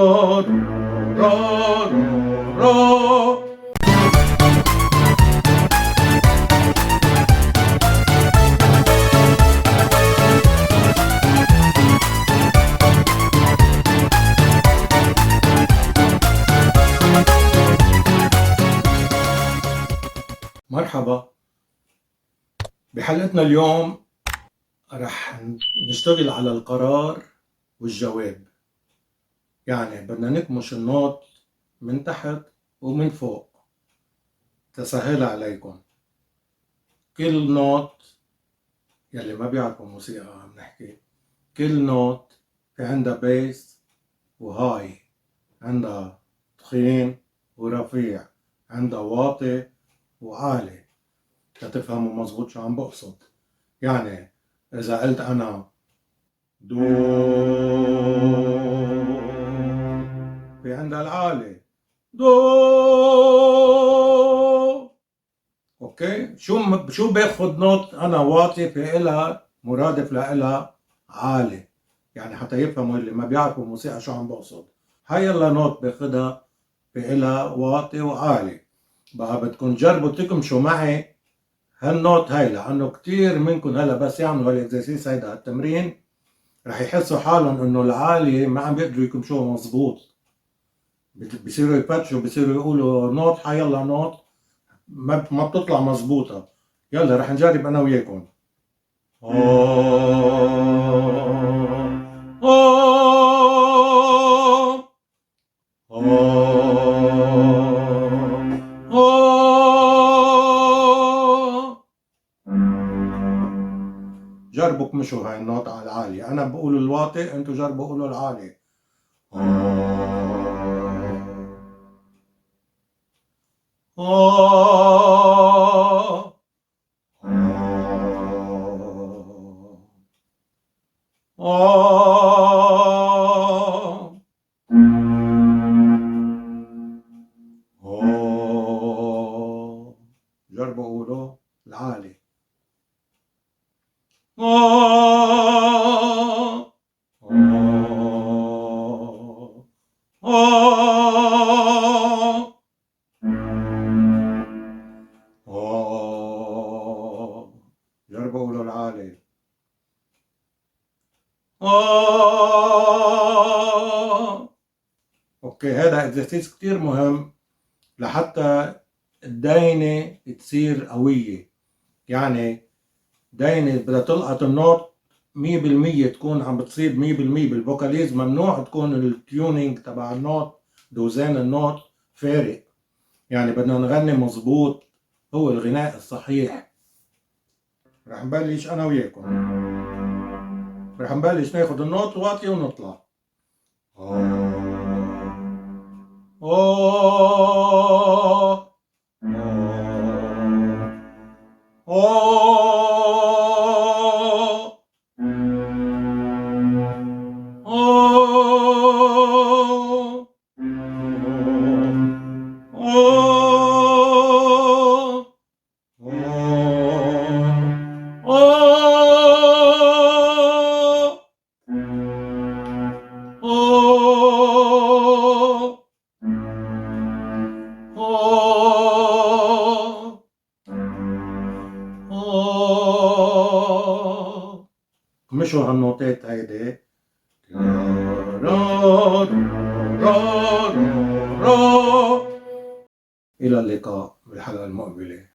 را را. مرحبا. بحلقتنا اليوم رح نشتغل على القرار والجواب. يعني بدنا نكمش النوت من تحت ومن فوق تسهل عليكم. كل نوت، يلي ما بيعرفوا موسيقى عم نحكي، كل نوت في عندها بيس وهاي، عندها تخين ورفيع، عندها واطي وعالي، تتفهموا مظبوط شو عم بقصد. يعني إذا قلت أنا دو، في عندها العالي دو. اوكي، شو باخد نوت انا واطي في إلها مرادف لإلها عالي، يعني حتى يفهموا اللي ما بيعرفوا الموسيقى شو عم بقصد. هاي يلا نوت باخدها في إلها واطي وعالي. بقى بدكم تجربوا تكمشوا معي هالنوت هاي، لانه كتير منكم هلا بس يعملوا هالاكزرسيس هيدا التمرين رح يحسوا حالهم انه العالي ما عم بيقدروا يكمشوها مظبوط، بصيروا يفتشوا، بصيروا يقولوا نوت حيلا نوت ما بتطلع مظبوطة. يلا رح نجرب انا وياكم. جربوا كمشوا هاي النوت على العالي، انا بقول الواطي انتوا جربوا قولوا العالي. جربوا قولوا العالي. جربوا قولوا العالي. اوكي، هذا اكزرسيس كتير مهم لحتى الداينة تصير قوية. يعني داينة بدها تلقط النوت 100%، تكون عم بتصير 100% بالفوكاليز. ممنوع تكون التيونينج تبع النوت، دوزان النوت فارق. يعني بدنا نغني مظبوط، هو الغناء الصحيح. رح نبلش انا وياكم، رح نبلش ناخد النوت واطي ونطلع. مشوا هالنوتات هيدي. إلى اللقاء بالحلقة المقبلة.